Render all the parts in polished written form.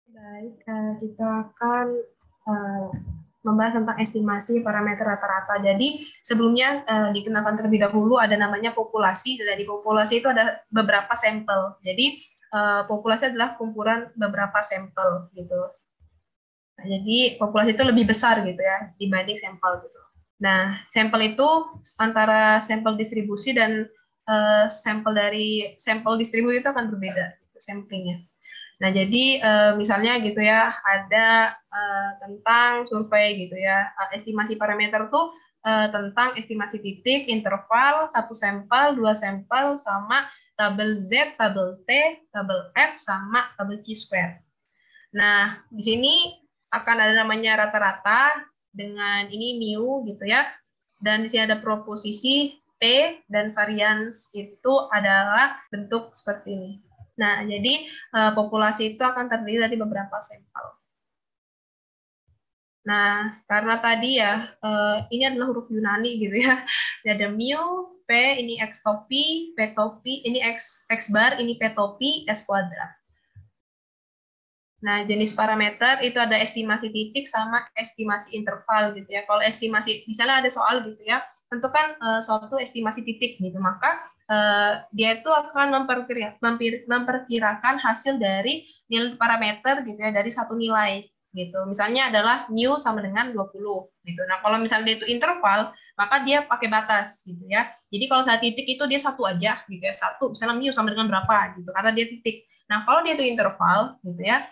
Baik, kita akan eh, membahas tentang estimasi parameter rata-rata. Jadi sebelumnya dikenalkan terlebih dahulu ada namanya populasi. Dari populasi itu ada beberapa sampel. Jadi populasi adalah kumpulan beberapa sampel gitu. Nah, jadi populasi itu lebih besar gitu ya dibanding sampel gitu. Nah, sampel itu antara sampel distribusi dan sampel dari sampel distribusi itu akan berbeda gitu, samplingnya. Nah, jadi misalnya gitu ya, ada tentang survei gitu ya, estimasi parameter tuh tentang estimasi titik, interval, satu sampel, dua sampel, sama tabel Z, tabel T, tabel F, sama tabel Q-square. Nah, di sini akan ada namanya rata-rata dengan ini mu gitu ya. Dan di sini ada proposisi P dan varians itu adalah bentuk seperti ini. Nah, jadi populasi itu akan terdiri dari beberapa sampel. Nah, karena tadi ya, ini adalah huruf Yunani gitu ya. Ada mu, P, ini X topi, P topi, ini X bar, ini P topi, S kuadrat. Nah, jenis parameter itu ada estimasi titik sama estimasi interval gitu ya. Kalau estimasi, misalnya ada soal gitu ya, tentukan suatu estimasi titik gitu, maka dia itu akan memperkirakan hasil dari nilai parameter gitu ya, dari satu nilai gitu. Misalnya adalah mu sama dengan 20 gitu. Nah, kalau misalnya dia itu interval, maka dia pakai batas gitu ya. Jadi kalau saat titik itu dia satu aja gitu ya, satu, misalnya mu sama dengan berapa gitu, karena dia titik. Nah, kalau dia itu interval gitu ya,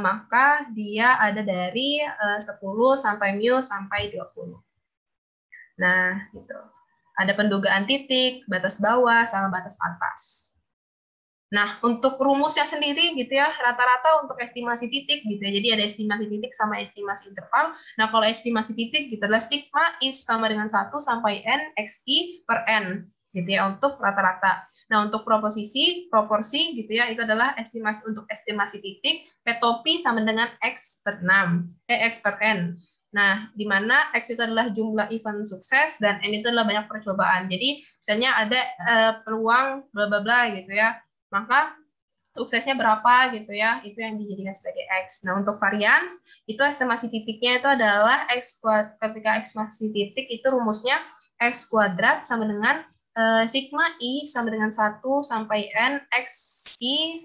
maka dia ada dari 10 sampai mu sampai 20. Nah, gitu. Ada pendugaan titik, batas bawah, sama batas atas. Nah, untuk rumusnya sendiri gitu ya, rata-rata untuk estimasi titik gitu ya. Jadi ada estimasi titik sama estimasi interval. Nah, kalau estimasi titik gitu adalah sigma is sama dengan 1 sampai n xi per n gitu ya untuk rata-rata. Nah, untuk proporsi gitu ya, itu adalah estimasi titik, P topi sama dengan x per 6, x per n. Nah, di mana X itu adalah jumlah event sukses dan N itu adalah banyak percobaan. Jadi, misalnya ada peluang bla bla bla gitu ya, maka suksesnya berapa gitu ya, itu yang dijadikan sebagai X. Nah, untuk varians, itu estimasi titiknya itu adalah X kuadrat, ketika estimasi titik itu rumusnya X kuadrat sama dengan sigma I sama dengan 1 sampai N X I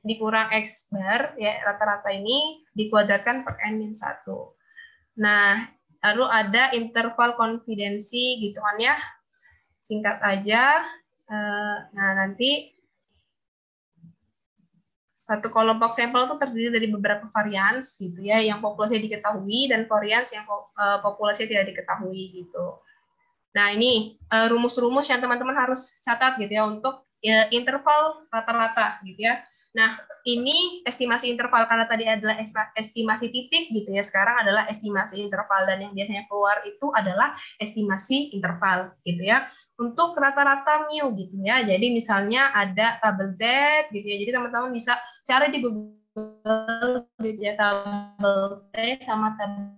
dikurang X bar, ya rata-rata ini dikuadratkan per N-1. Nah, lalu ada interval konfidensi gitu kan ya, singkat aja. Nah, nanti satu kelompok sampel itu terdiri dari beberapa varians gitu ya, yang populasi diketahui dan varians yang populasi tidak diketahui gitu. Nah, ini rumus-rumus yang teman-teman harus catat gitu ya untuk interval rata-rata gitu ya. Nah, ini estimasi interval karena tadi adalah estimasi titik gitu ya. Sekarang adalah estimasi interval dan yang biasanya keluar itu adalah estimasi interval gitu ya. Untuk rata-rata mu gitu ya. Jadi misalnya ada tabel Z gitu ya. Jadi teman-teman bisa cari di Google gitu ya, tabel T sama tabel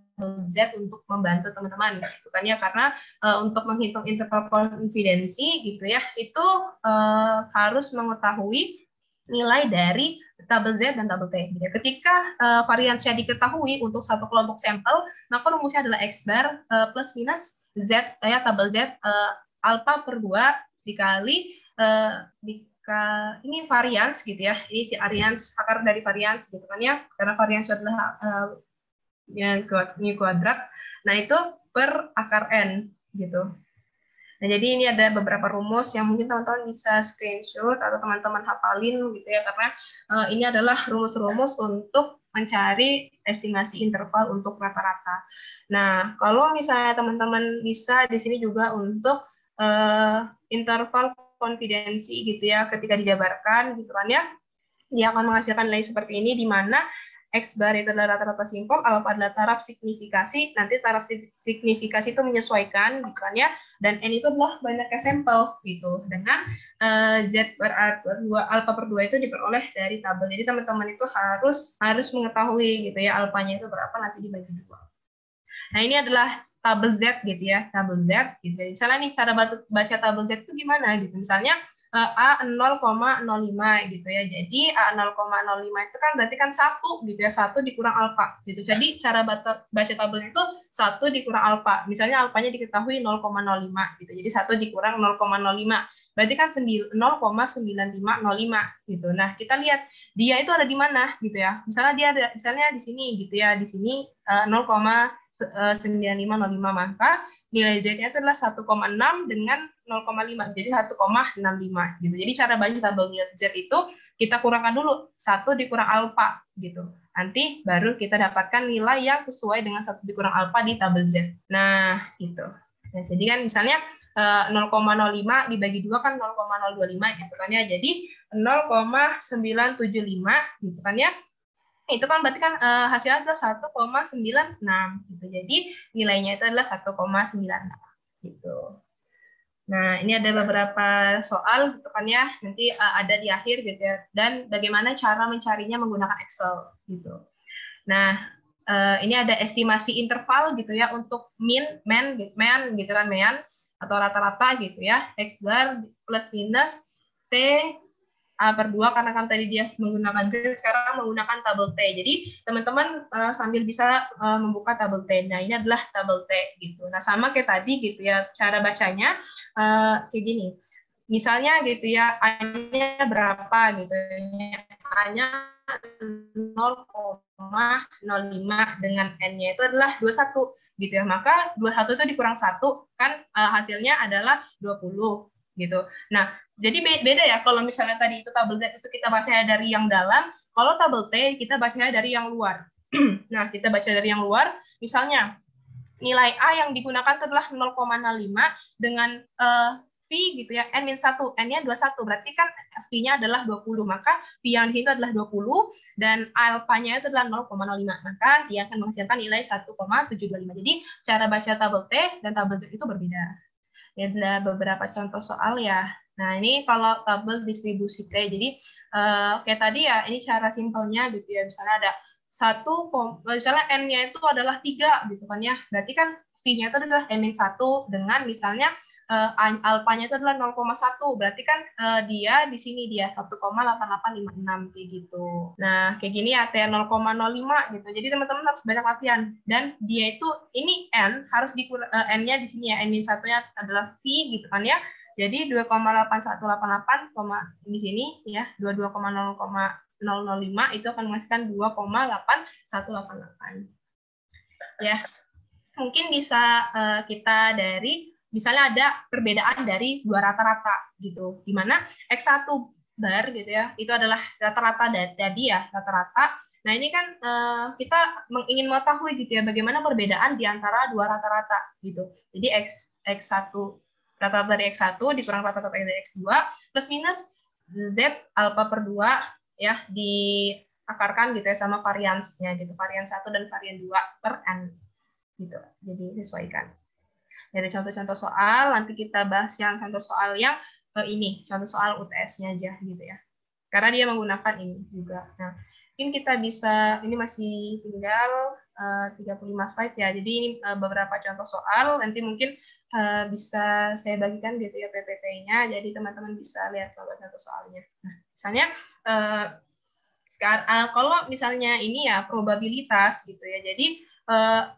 Z untuk membantu teman-teman gitu kan ya, karena untuk menghitung interval konfidensi gitu ya, itu harus mengetahui nilai dari tabel Z dan tabel T. Jadi, ketika variansnya diketahui untuk satu kelompok sampel, maka rumusnya adalah X bar plus minus Z ya, tabel Z alpha per 2 dikali ini varians gitu ya, ini varians, akar dari varians gitu kan ya, karena varians adalah yang kuadrat. Nah, itu per akar N gitu. Nah, jadi ini ada beberapa rumus yang mungkin teman-teman bisa screenshot atau teman-teman hafalin gitu ya, karena ini adalah rumus-rumus untuk mencari estimasi interval untuk rata-rata. Nah, kalau misalnya teman-teman bisa di sini juga untuk interval konfidensi gitu ya, ketika dijabarkan gitu kan ya, dia akan menghasilkan nilai seperti ini, di mana X bar itu adalah rata-rata simpul, alpha adalah taraf signifikasi, nanti taraf signifikasi itu menyesuaikan gitu kan ya, dan N itu adalah banyaknya sampel gitu, dengan Z bar alpha per 2 itu diperoleh dari tabel. Jadi teman-teman itu harus mengetahui gitu ya, alfanya itu berapa nanti dibagi 2. Nah, ini adalah tabel Z gitu ya, tabel Z gitu. Misalnya nih cara baca tabel Z itu gimana gitu. Misalnya A 0,05 gitu ya. Jadi A 0,05 itu kan berarti kan 1 gitu ya, 1 dikurang alfa gitu. Jadi cara baca tabelnya itu 1 dikurang alfa. Misalnya alfanya diketahui 0,05 gitu. Jadi 1 dikurang 0,05. Berarti kan 0,9505 gitu. Nah, kita lihat dia itu ada di mana gitu ya. Misalnya dia ada misalnya di sini gitu ya. Di sini 0,9505, maka nilai Z-nya itu adalah 1,6 dengan 0,5, jadi 1,65 gitu. Jadi cara baca tabel nilai Z itu kita kurangkan dulu 1 dikurang alfa gitu. Nanti baru kita dapatkan nilai yang sesuai dengan 1 dikurang alfa di tabel Z. Nah, gitu. Nah, jadi kan misalnya 0,05 dibagi 2 kan 0,025 gitu kan ya. Jadi 0,975 gitu kan ya. Itu kan berarti kan hasilnya adalah 1,96 gitu. Jadi nilainya itu adalah 1,96 gitu. Nah, ini ada beberapa soal gitu kan ya. Nanti ada di akhir gitu ya. Dan bagaimana cara mencarinya menggunakan Excel gitu. Nah, ini ada estimasi interval gitu ya untuk mean gitu kan, mean atau rata-rata gitu ya. X bar plus minus T A/2 karena kan tadi dia menggunakan Z, sekarang menggunakan tabel T. Jadi teman-teman sambil bisa membuka tabel T. Nah, ini adalah tabel T gitu. Nah, sama kayak tadi gitu ya, cara bacanya kayak gini. Misalnya gitu ya, A-nya berapa gitu. A-nya 0,05 dengan N-nya itu adalah 21 gitu ya. Maka 21 itu dikurang 1 kan hasilnya adalah 20 gitu. Nah, jadi beda ya kalau misalnya tadi itu tabel Z itu kita bacanya dari yang dalam, kalau tabel T kita bacanya dari yang luar. Nah, kita baca dari yang luar, misalnya nilai A yang digunakan itu adalah 0,05 dengan V gitu ya, N-1, N-nya 21, berarti kan V-nya adalah 20, maka V yang di sini adalah 20 dan alfanya itu adalah 0,05, maka dia akan menghasilkan nilai 1,725. Jadi cara baca tabel T dan tabel Z itu berbeda. Ya, ada beberapa contoh soal ya. Nah, ini kalau tabel distribusi T. Jadi kayak tadi ya, ini cara simpelnya gitu ya. Misalnya ada misalnya N-nya itu adalah 3 gitu kan ya. Berarti kan V-nya itu adalah N-1 dengan misalnya alfanya itu adalah 0,1. Berarti kan dia di sini dia 1,8856 kayak gitu. Nah, kayak gini ya, T 0,05 gitu. Jadi teman-teman harus banyak latihan. Dan dia itu ini N harus N-nya di sini ya. N-1-nya adalah V gitu kan ya. Jadi 2,8188, di sini ya 22,005 itu akan menghasilkan 2,8188. Ya, mungkin bisa kita dari misalnya ada perbedaan dari dua rata-rata gitu, di mana X1 bar gitu ya, itu adalah rata-rata tadi ya, rata-rata. Nah, ini kan kita ingin mengetahui gitu ya, bagaimana perbedaan di antara dua rata-rata gitu. Jadi X1 rata-rata dari X1 dikurang rata-rata dari X2 plus minus Z alfa per 2 ya, diakarkan gitu ya sama variansnya gitu, varian 1 dan varian 2 per N gitu. Jadi sesuaikan. Dari contoh-contoh soal, nanti kita bahas yang contoh soal yang ini, contoh soal UTS-nya aja gitu ya. Karena dia menggunakan ini juga. Nah, mungkin kita bisa, ini masih tinggal 35 slide ya. Jadi ini beberapa contoh soal, nanti mungkin bisa saya bagikan gitu ya PPT-nya, jadi teman-teman bisa lihat contoh-contoh soalnya. Nah, misalnya kalau misalnya ini ya probabilitas gitu ya, jadi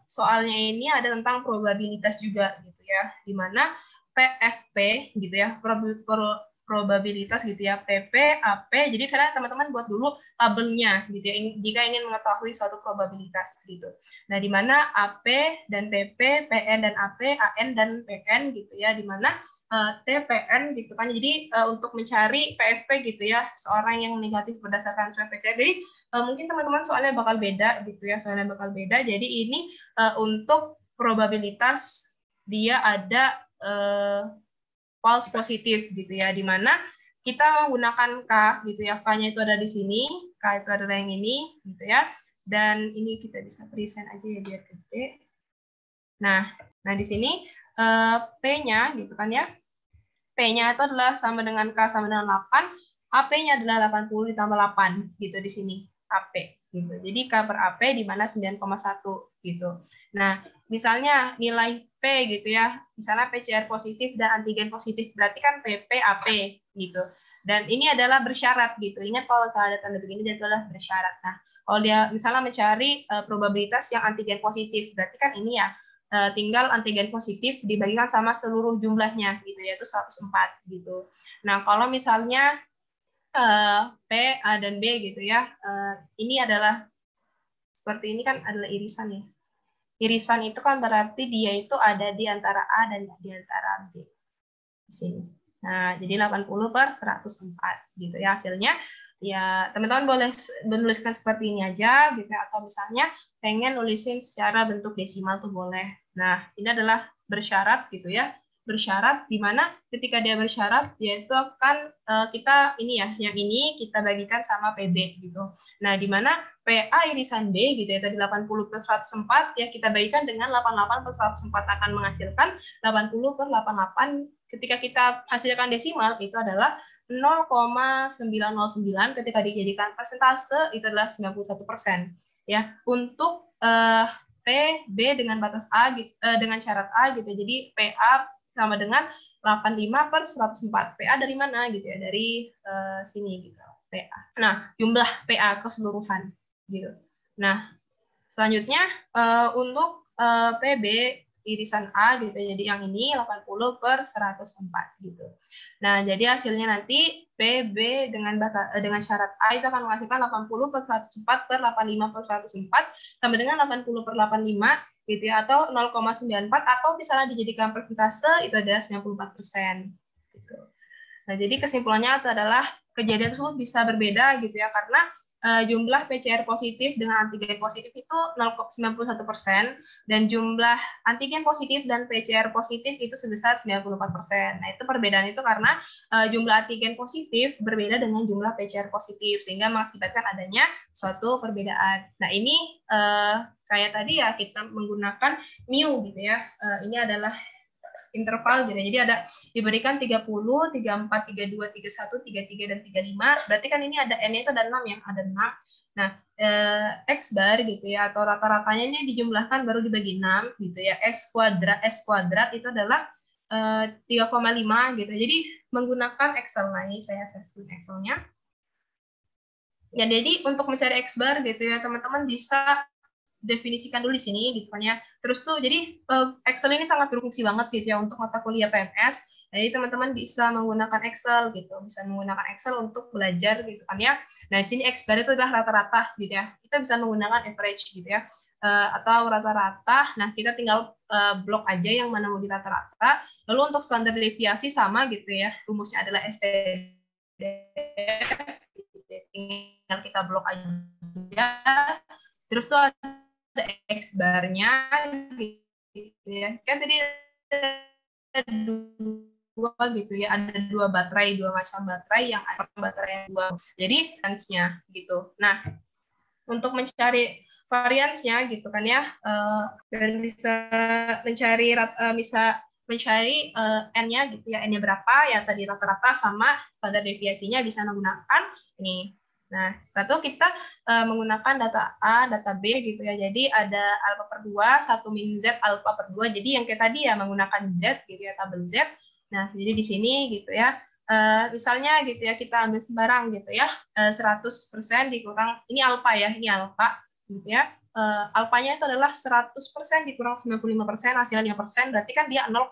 soalnya ini ada tentang probabilitas juga gitu ya, di mana PFP gitu ya, probabilitas gitu ya, PP, AP. Jadi kalian teman-teman buat dulu tabelnya gitu ya, jika ingin mengetahui suatu probabilitas gitu. Nah, di mana AP dan PP, PN dan AP, AN dan PN gitu ya, di mana TPN gitu kan. Jadi untuk mencari PFP gitu ya, seorang yang negatif berdasarkan swab PCR. Jadi mungkin teman-teman soalnya bakal beda gitu ya, soalnya bakal beda. Jadi ini untuk probabilitas dia ada false positif gitu ya, di mana kita menggunakan K gitu ya, K-nya itu ada di sini, K itu adalah yang ini gitu ya, dan ini kita bisa present aja ya biar gede. Nah di sini P-nya gitu kan ya, P-nya itu adalah sama dengan K sama dengan 8, AP-nya adalah 80 ditambah 8 gitu di sini, AP gitu. Jadi K per AP di mana 9,1 gitu. Nah, misalnya nilai P gitu ya, misalnya PCR positif dan antigen positif, berarti kan PP AP gitu. Dan ini adalah bersyarat gitu. Ingat kalau ada tanda begini dia adalah bersyarat. Nah, kalau dia misalnya mencari probabilitas yang antigen positif, berarti kan ini ya tinggal antigen positif dibagikan sama seluruh jumlahnya gitu, yaitu 104 gitu. Nah, kalau misalnya P, A, dan B gitu ya, ini adalah seperti ini kan adalah irisan ya. Irisan itu kan berarti dia itu ada di antara A dan di antara B. Di sini. Nah, jadi 80 per 104 gitu ya hasilnya. Ya, teman-teman boleh menuliskan seperti ini aja gitu ya. Atau misalnya pengen nulisin secara bentuk desimal tuh boleh. Nah, ini adalah bersyarat gitu ya. Bersyarat di mana ketika dia bersyarat yaitu akan kita ini ya, yang ini kita bagikan sama PB gitu. Nah, di mana PA irisan B gitu ya, tadi 80 per 104 ya kita bagikan dengan 88 per 104 akan menghasilkan 80 per 88. Ketika kita hasilkan desimal itu adalah 0,909, ketika dijadikan persentase itu adalah 91% ya. Untuk PB dengan batas A dengan syarat A gitu. Jadi PA sama dengan 85 per 104. PA dari mana gitu ya? Dari sini gitu. PA. Nah, jumlah PA keseluruhan gitu. Nah, selanjutnya untuk PB irisan A gitu. Jadi yang ini 80 per 104 gitu. Nah, jadi hasilnya nanti PB dengan syarat A itu akan menghasilkan 80 per 104 per 85 per 104 sama dengan 80 per 85 gitu ya, atau 0,94 atau misalnya dijadikan persentase itu ada 94% gitu. Nah, jadi kesimpulannya itu adalah kejadian tersebut bisa berbeda gitu ya, karena jumlah PCR positif dengan antigen positif itu 0,91% dan jumlah antigen positif dan PCR positif itu sebesar 94%. Nah, itu perbedaan itu karena jumlah antigen positif berbeda dengan jumlah PCR positif sehingga mengakibatkan adanya suatu perbedaan. Nah, ini kayak tadi ya kita menggunakan mu gitu ya. Ini adalah interval gitu. Jadi ada diberikan 30, 34, 32, 31, 33 dan 35. Berarti kan ini ada n-nya itu ada 6 ya, ada 6. Nah, X bar gitu ya atau rata-ratanya ini dijumlahkan baru dibagi 6 gitu ya. X kuadrat itu adalah 3,5 gitu. Jadi menggunakan Excel. Nah, ini saya sesuai Excelnya. Ya, jadi untuk mencari X bar gitu ya, teman-teman bisa definisikan dulu di sini gitu kan ya. Terus tuh jadi Excel ini sangat berfungsi banget gitu ya untuk mata kuliah PMS. Jadi teman-teman bisa menggunakan Excel gitu, bisa menggunakan Excel untuk belajar gitu kan ya. Nah, di sini X bar itu adalah rata-rata gitu ya. Kita bisa menggunakan average gitu ya. Atau rata-rata. Nah, kita tinggal blok aja yang mana mau di rata-rata. Lalu untuk standar deviasi sama gitu ya. Rumusnya adalah STD. Tinggal kita blok aja. Terus tuh ada X barnya gitu ya. Kan tadi ada dua gitu ya, ada dua macam baterai yang ada baterai yang dua. Jadi variansnya gitu. Nah, untuk mencari variansnya gitu kan ya, dan bisa mencari n-nya gitu ya, n-nya berapa ya tadi rata-rata sama standar deviasinya bisa menggunakan ini. Nah, satu kita menggunakan data A, data B gitu ya. Jadi ada alfa per 2, 1 min Z alfa per 2. Jadi yang kayak tadi ya menggunakan Z gitu ya, tabel Z. Nah, jadi di sini gitu ya. Misalnya gitu ya, kita ambil sembarang gitu ya. 100% dikurang, ini alfa ya, ini alfa gitu ya. Alfanya itu adalah 100% dikurang 95%, hasilnya 5%, berarti kan dia 0,05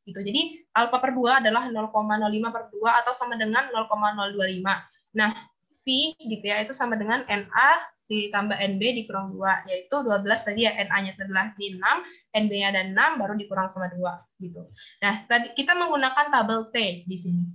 gitu. Jadi alfa per 2 adalah 0,05 per 2 atau sama dengan 0,025. Nah, V gitu ya, itu sama dengan NA ditambah NB dikurang 2, yaitu 12 tadi ya, NA-nya adalah di 6, NB-nya ada 6, baru dikurang sama 2 gitu. Nah, tadi kita menggunakan tabel T di sini.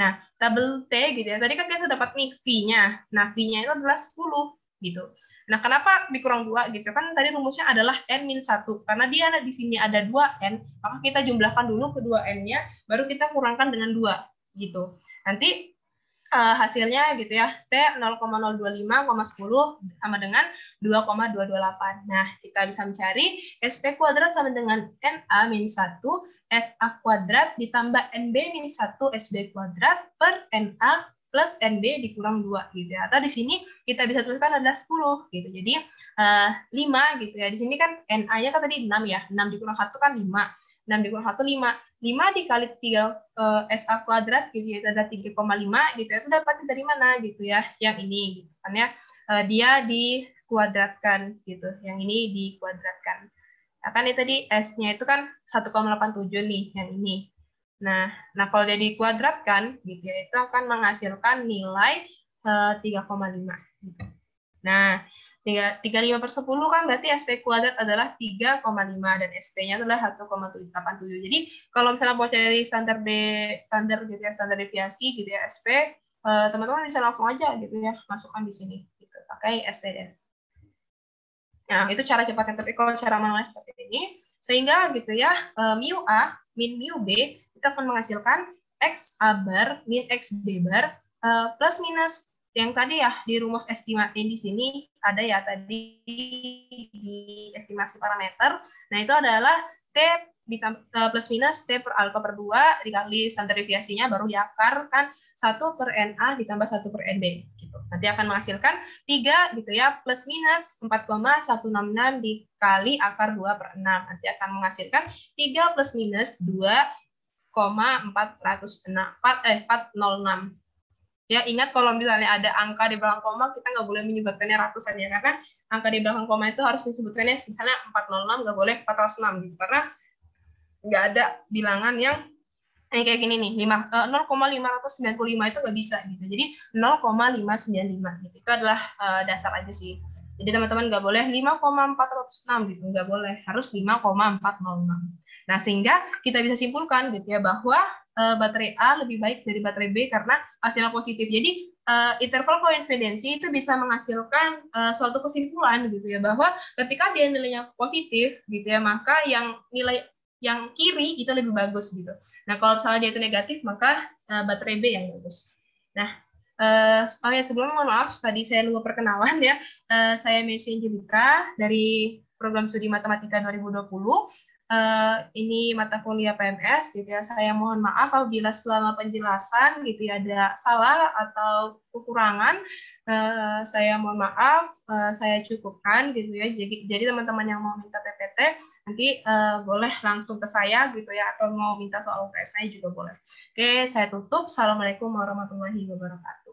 Nah, tabel T gitu ya, tadi kan kita sudah dapat nih V-nya. Nah, V-nya itu adalah 10 gitu. Nah, kenapa dikurang 2 gitu? Kan tadi rumusnya adalah N-1, karena dia ada di sini ada 2N, maka kita jumlahkan dulu kedua N-nya, baru kita kurangkan dengan 2 gitu. Nanti hasilnya gitu ya, T 0,025,10 sama dengan 2,228. Nah, kita bisa mencari SP kuadrat sama dengan NA-1, SA kuadrat ditambah NB-1 SB kuadrat per NA plus NB dikurang 2 gitu ya. Atau di sini kita bisa tuliskan adalah 10 gitu. Jadi 5 gitu ya. Di sini kan NA-nya kan tadi 6 ya. 6 dikurang 1 kan 5. 6 dikurang 1 5. 5 dikali 3 SA kuadrat gitu ya, itu ada 3,5 gitu ya. Itu dapatnya dari mana gitu ya? Yang ini gitu kan ya. Dia dikuadratkan gitu. Yang ini dikuadratkan. Nah, kan ini tadi S-nya itu kan 1,87 nih, yang ini. Nah, kalau dia dikuadratkan, gitu ya, itu akan menghasilkan nilai 3,5. Gitu. Nah, 35/10 kan berarti SP kuadrat adalah 3,5 dan SP-nya adalah 1,87. Jadi, kalau misalnya mau cari standar gitu ya, standar deviasi gitu ya, SP, teman-teman bisa langsung aja gitu ya, masukkan di sini gitu, pakai STDF. Nah, itu cara cepatnya. Tapi kalau cara manual seperti ini, sehingga gitu ya, mu A min mu B itu akan menghasilkan X A bar min X B bar plus minus yang tadi ya di rumus estimasi di sini ada ya tadi di estimasi parameter. Nah, itu adalah T plus minus T per alfa per 2 dikali standar deviasinya baru diakar kan 1 per NA ditambah 1 per NB gitu. Nanti akan menghasilkan 3 gitu ya, plus minus 4,166 dikali akar 2 per 6. Nanti akan menghasilkan 3 plus minus 2,406. Ya, ingat kalau misalnya ada angka di belakang koma, kita nggak boleh menyebutkannya ratusan ya, karena angka di belakang koma itu harus disebutkannya misalnya 406, nggak boleh 406 gitu, karena nggak ada bilangan yang kayak gini nih, 0,595 itu nggak bisa gitu. Jadi 0,595 gitu. Itu adalah dasar aja sih. Jadi teman-teman nggak boleh 5,406 gitu, nggak boleh, harus 5,406. Nah, sehingga kita bisa simpulkan gitu ya bahwa baterai A lebih baik dari baterai B karena hasilnya positif. Jadi interval koinsidensi itu bisa menghasilkan suatu kesimpulan gitu ya bahwa ketika dia nilainya positif gitu ya, maka yang nilai yang kiri itu lebih bagus gitu. Nah, kalau misalnya dia itu negatif, maka baterai B yang bagus. Nah, oh ya, sebelumnya mohon maaf, tadi saya lupa perkenalan ya. Saya Messi Angelika dari program studi matematika 2020. Ini mata kuliah PMS gitu ya. Saya mohon maaf apabila selama penjelasan gitu ya ada salah atau kekurangan. Saya mohon maaf, saya cukupkan gitu ya. Jadi teman-teman yang mau minta PPT nanti boleh langsung ke saya gitu ya, atau mau minta soal UTS saya juga boleh. Oke, saya tutup. Assalamualaikum warahmatullahi wabarakatuh.